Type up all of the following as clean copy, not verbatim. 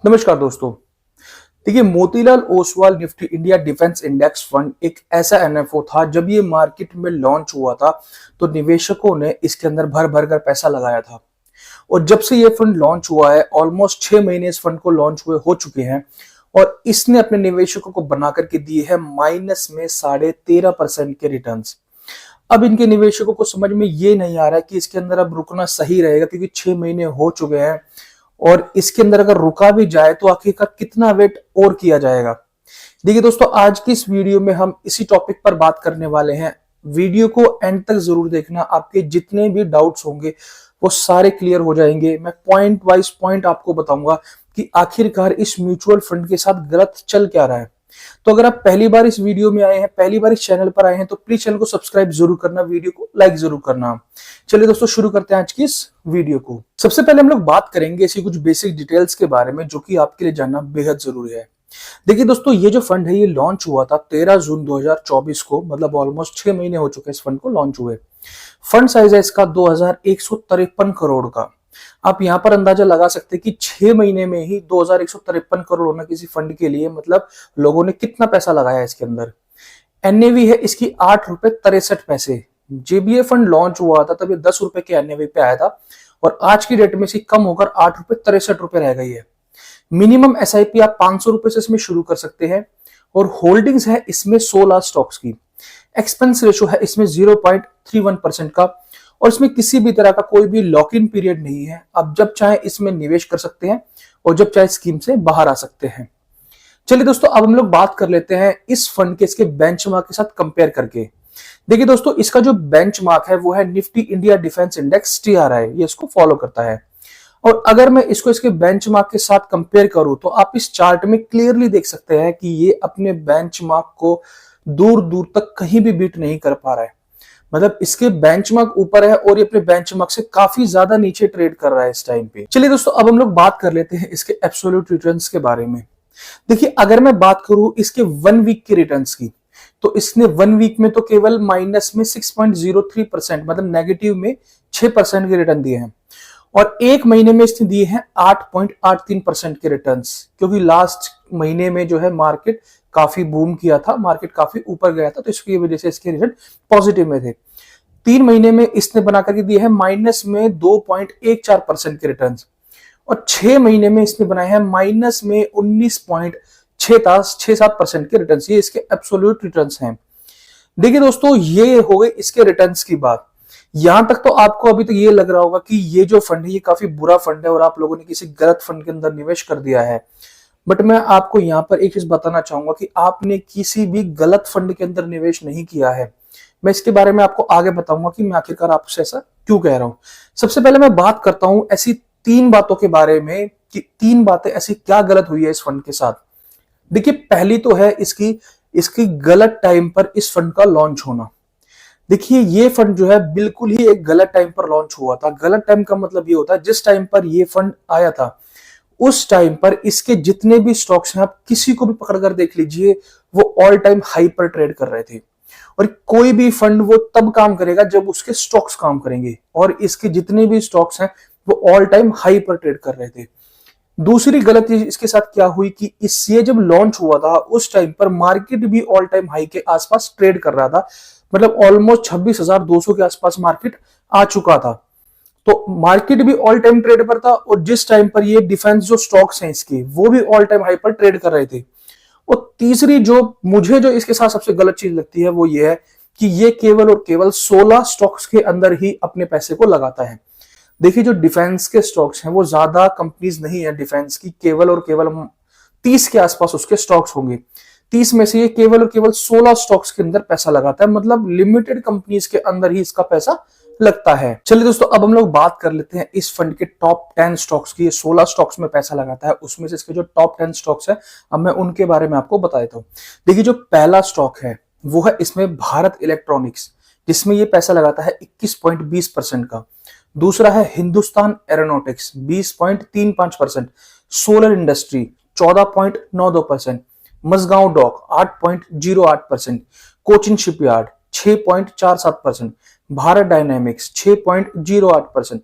नमस्कार दोस्तों। देखिए, Motilal Oswal Nifty India defence index fund एक ऐसा एनएफओ था। जब ये मार्केट में लॉन्च हुआ था तो निवेशकों ने इसके अंदर भर भर कर पैसा लगाया था। और जब से ये फंड लॉन्च हुआ है, ऑलमोस्ट 6 महीने इस फंड को लॉन्च हुए हो चुके हैं और इसने अपने निवेशकों को बना करके दिए है माइनस में 13.5% के रिटर्न्स। अब इनके निवेशकों को समझ में ये नहीं आ रहा है कि इसके अंदर अब रुकना सही रहेगा, क्योंकि 6 महीने हो चुके हैं और इसके अंदर अगर रुका भी जाए तो आखिरकार कितना वेट और किया जाएगा। देखिए दोस्तों, आज की इस वीडियो में हम इसी टॉपिक पर बात करने वाले हैं। वीडियो को एंड तक जरूर देखना, आपके जितने भी डाउट्स होंगे वो सारे क्लियर हो जाएंगे। मैं पॉइंट वाइज पॉइंट आपको बताऊंगा कि आखिरकार इस म्यूचुअल फंड के साथ गलत चल क्या रहा है। तो अगर आप पहली बार इस वीडियो में आए हैं, पहली बार इस चैनल पर आए हैं, तो प्लीज चैनल को सब्सक्राइब जरूर करना, वीडियो को लाइक जरूर करना। चलिए दोस्तों, शुरू करते हैं आज की इस वीडियो को। सबसे पहले हम लोग बात करेंगे ऐसी कुछ बेसिक डिटेल्स के बारे में जो कि आपके लिए जानना बेहद जरूरी है। देखिए दोस्तों, ये जो फंड है ये लॉन्च हुआ था 13 जून 2024 को, मतलब ऑलमोस्ट 6 महीने हो चुके हैं इस फंड को लॉन्च हुए। फंड साइज है इसका 2153 करोड़ का। आप यहां पर अंदाजा लगा सकते हैं कि 6 महीने में ही 2153 करोड़ होना किसी फंड के लिए, मतलब लोगों ने कितना पैसा लगाया इसके अंदर। एनएवी है इसकी 8 रुपए 63 पैसे। जब ये फंड लॉन्च हुआ था तब ये 10 रुपए के एनएवी पे आया था और आज की डेट में इसी कम होकर 8 रुपए 63 रह गई है। मिनिमम एसआईपी आप 500 रुपए से इसमें शुरू कर सकते हैं और होल्डिंग्स है इसमें 16 स्टॉक्स की। एक्सपेंस रेशो है इसमें 0.31% का और इसमें किसी भी तरह का कोई भी लॉक इन पीरियड नहीं है। आप जब चाहे इसमें निवेश कर सकते हैं और जब चाहे स्कीम से बाहर आ सकते हैं। चलिए दोस्तों, अब हम लोग बात कर लेते हैं इस फंड के इसके बेंचमार्क के साथ कंपेयर करके। देखिए दोस्तों, इसका जो बेंचमार्क है वो है Nifty India defence index TRI, ये इसको फॉलो करता है। और अगर मैं इसको इसके बेंचमार्क के साथ कंपेयर करूं तो आप इस चार्ट में क्लियरली देख सकते हैं कि ये अपने बेंचमार्क को दूर दूर तक कहीं भी बीट नहीं कर पा रहा है। मतलब इसके बेंचमार्क ऊपर है और ये अपने बेंचमार्क से काफी ज्यादा नीचे ट्रेड कर रहा है इस टाइम पे। चलिए दोस्तों, अब हम लोग बात कर लेते हैं इसके एब्सोल्यूट रिटर्न्स के बारे में। देखिए, अगर मैं बात करूं इसके 1 वीक के रिटर्न्स की, तो इसने 1 वीक में तो केवल माइनस में 6.03%, मतलब नेगेटिव में 6% के रिटर्न दिए हैं। और एक महीने में इसने दिए हैं 8.83% के रिटर्न्स, क्योंकि लास्ट महीने में जो है मार्केट काफी बूम किया था, मार्केट काफी ऊपर गया था, तो इसकी वजह से इसके रिजल्ट पॉजिटिव में थे। 3 महीने में इसने बना करके दिए हैं माइनस में 2.14% के रिटर्न्स और 6 महीने में इसने बनाए हैं माइनस में 19.67% के रिटर्न्स। ये इसके एब्सोल्यूट रिटर्न्स हैं। देखिए दोस्तों, ये हो गए इसके रिटर्न्स की बात। यहां तक तो आपको अभी तक ये लग रहा होगा कि ये जो फंड है ये काफी बुरा फंड है और आप लोगों ने किसी गलत फंड के अंदर निवेश कर दिया है। बट मैं आपको यहां पर एक चीज बताना चाहूंगा कि आपने किसी भी गलत फंड के अंदर निवेश नहीं किया है। मैं इसके बारे में आपको आगे बताऊंगा कि मैं आखिरकार आपसे ऐसा क्यों कह रहा हूं। सबसे पहले मैं बात करता हूं ऐसी 3 बातों के बारे में कि 3 बातें ऐसी क्या गलत हुई है इस फंड के साथ। देखिए, पहली तो है इसकी इसकी गलत टाइम पर इस फंड का लॉन्च होना। देखिए, ये फंड जो है बिल्कुल ही एक गलत टाइम पर लॉन्च हुआ था। गलत टाइम का मतलब ये होता है जिस टाइम पर ये फंड आया था उस टाइम पर इसके जितने भी स्टॉक्स हैं, आप किसी को भी पकड़कर देख लीजिए, वो ऑल टाइम हाई पर ट्रेड कर रहे थे। और कोई भी फंड वो तब काम करेगा जब उसके स्टॉक्स काम करेंगे, और इसके जितने भी स्टॉक्स हैं वो ऑल टाइम हाई पर ट्रेड कर रहे थे। दूसरी गलती इसके साथ क्या हुई कि ये जब लॉन्च हुआ था उस टाइम पर मार्केट भी ऑल टाइम हाई के आसपास ट्रेड कर रहा था, मतलब ऑलमोस्ट 26,200 के आसपास मार्केट आ चुका था। तो मार्केट भी ऑल टाइम ट्रेड पर था और जिस टाइम पर ये डिफेंस जो स्टॉक्स हैं इसके वो भी ऑल टाइम हाई पर ट्रेड कर रहे थे। और तीसरी जो मुझे जो इसके साथ सबसे गलत चीज लगती है वो ये है कि ये केवल और केवल 16 स्टॉक्स के अंदर ही अपने पैसे को लगाता है। देखिए, जो डिफेंस के स्टॉक्स हैं वो ज्यादा कंपनीज नहीं है डिफेंस की, केवल और केवल 30 के आसपास उसके स्टॉक्स होंगे। 30 में से ये केवल और केवल 16 स्टॉक्स के अंदर पैसा लगाता है, मतलब लिमिटेड कंपनीज के अंदर ही इसका पैसा लगता है। चलिए दोस्तों, अब हम लोग बात कर लेते हैं इस फंड के टॉप 10 स्टॉक्स की। ये 16 स्टॉक्स में पैसा लगाता है, उसमें से इसके जो टॉप 10 स्टॉक्स है अब मैं उनके बारे में आपको बता देता हूँ। देखिए, जो पहला स्टॉक है वो है इसमें भारत इलेक्ट्रॉनिक्स, जिसमें ये पैसा लगाता है 21.20% का। दूसरा है Hindustan aeronautics 20.35%, solar industry 14.92%, Mazagon dock 8.08%, Cochin shipyard 6.47%, Bharat dynamics 6.08%,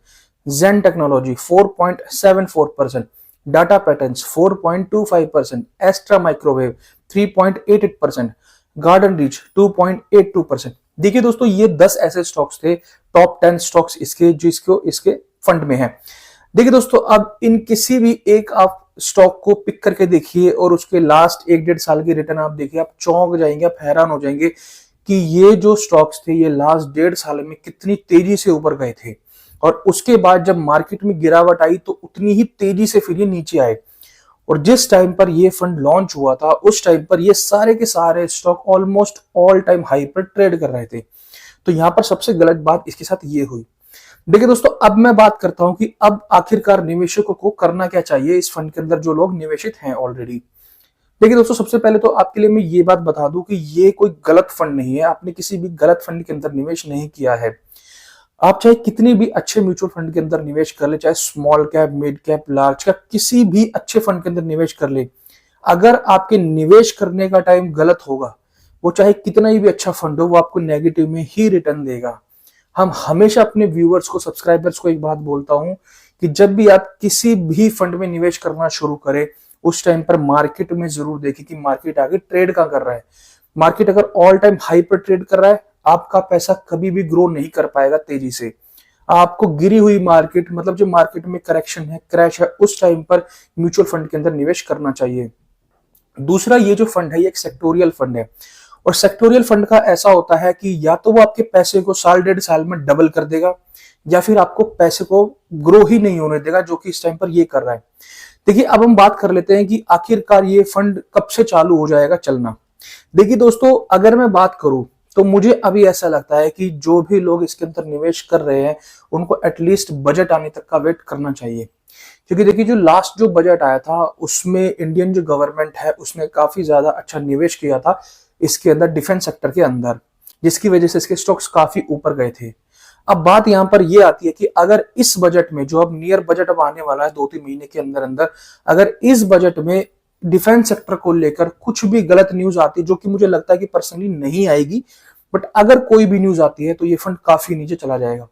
zen technology 4.74%, data patterns 4.25%, Astra microwave 3.88%, garden reach 2.82%। देखिए दोस्तों, ये 10 ऐसे स्टॉक्स थे, टॉप 10 स्टॉक्स इसके, जो इसके फंड में है। देखिए दोस्तों, अब इन किसी भी एक आप स्टॉक को पिक करके देखिए और उसके लास्ट 1-1.5 साल की रिटर्न आप देखिए, आप चौंक जाएंगे, आप हैरान हो जाएंगे कि ये जो स्टॉक्स थे ये लास्ट 1.5 साल में कितनी तेजी से ऊपर गए थे, और उसके बाद जब मार्केट में गिरावट आई तो उतनी ही तेजी से फिर ये नीचे आए। और जिस टाइम पर ये फंड लॉन्च हुआ था उस टाइम पर ये सारे के सारे stock almost all time high पर ट्रेड कर रहे थे। तो यहां पर सबसे गलत बात इसके साथ ये हुई। देखिए दोस्तों, अब मैं बात करता हूं कि अब आखिरकार निवेशकों को करना क्या चाहिए इस फंड के अंदर जो लोग निवेशित हैं ऑलरेडी। देखिए दोस्तों, सबसे पहले तो आपके लिए मैं ये बात बता दूं कि ये कोई गलत फंड नहीं है, आपने किसी भी गलत फंड के अंदर निवेश नहीं किया है। आप चाहे कितनी भी अच्छे म्यूचुअल फंड के अंदर निवेश कर ले, चाहे small cap, mid cap, large cap, किसी भी अच्छे फंड के अंदर निवेश कर ले, अगर आपके निवेश करने का टाइम गलत होगा, वो चाहे कितना ही भी अच्छा फंड हो, वो आपको नेगेटिव में ही रिटर्न देगा। हम हमेशा अपने व्यूअर्स को, सब्सक्राइबर्स को एक बात बोलता हूं कि जब भी आप किसी भी फंड में निवेश करना शुरू करें, उस टाइम पर मार्केट में जरूर देखें कि मार्केट आगे ट्रेड कहां कर रहा है। मार्केट अगर ऑल टाइम हाई पर ट्रेड कर रहा है, आपका पैसा कभी भी ग्रो नहीं कर पाएगा तेजी से। आपको गिरी हुई मार्केट, मतलब जो मार्केट में करेक्शन है, क्रैश है, उस टाइम पर म्यूचुअल फंड के अंदर निवेश करना चाहिए। दूसरा, ये जो फंड है ये एक सेक्टोरियल फंड है, और सेक्टोरियल फंड का ऐसा होता है कि या तो वो आपके पैसे को 1.5 साल में डबल कर देगा, या फिर आपको पैसे को ग्रो ही नहीं होने देगा, जो कि इस टाइम पर ये कर रहा है। देखिए, अब हम बात कर लेते हैं कि आखिरकार ये फंड कब से चालू हो जाएगा चलना। देखिए दोस्तों, अगर मैं बात करूं तो मुझे अभी ऐसा लगता है कि जो भी लोग इसके अंदर निवेश कर रहे हैं उनको एटलीस्ट बजट आने तक का वेट करना चाहिए। क्योंकि देखिए, जो लास्ट जो बजट आया था उसमें इंडियन जो गवर्नमेंट है उसने काफी ज्यादा अच्छा निवेश किया था इसके अंदर, डिफेंस सेक्टर के अंदर, जिसकी वजह से इसके स्टॉक्स काफी ऊपर गए थे। अब बात यहां पर यह आती है कि अगर इस बजट में, जो अब नियर बजट अब आने वाला है 2-3 महीने के अंदर अंदर, अगर इस बजट में डिफेंस सेक्टर को लेकर कुछ भी गलत न्यूज आती है, जो कि मुझे लगता है कि पर्सनली नहीं आएगी, बट अगर कोई भी न्यूज आती है तो ये फंड काफी नीचे चला जाएगा।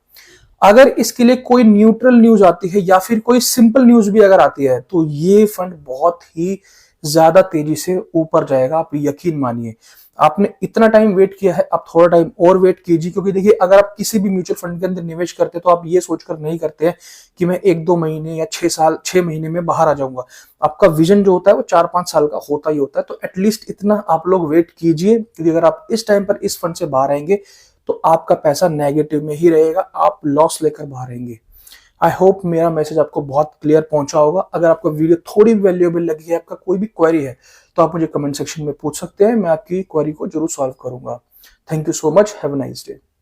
अगर इसके लिए कोई न्यूट्रल न्यूज आती है या फिर कोई सिंपल न्यूज भी अगर आती है तो ये फंड बहुत ही ज्यादा तेजी से ऊपर जाएगा, आप यकीन मानिए। आपने इतना टाइम वेट किया है, आप थोड़ा टाइम और वेट कीजिए, क्योंकि देखिए, अगर आप किसी भी म्यूचुअल फंड के अंदर निवेश करते हैं तो आप ये सोचकर नहीं करते हैं कि मैं 1-2 महीने या 6 महीने में बाहर आ जाऊंगा। आपका विजन जो होता है वो 4-5 साल का होता ही होता है। तो एटलीस्ट इतना आप लोग वेट कीजिए, क्योंकि अगर आप इस टाइम पर इस फंड से बाहर आएंगे तो आपका पैसा नेगेटिव में ही रहेगा, आप लॉस लेकर बाहर आएंगे। आई होप मेरा मैसेज आपको बहुत क्लियर पहुंचा होगा। अगर आपको वीडियो थोड़ी वैल्यूएबल लगी है, आपका कोई भी क्वेरी है, तो आप मुझे कमेंट सेक्शन में पूछ सकते हैं, मैं आपकी क्वेरी को जरूर सॉल्व करूंगा। Thank you so much, have a nice day.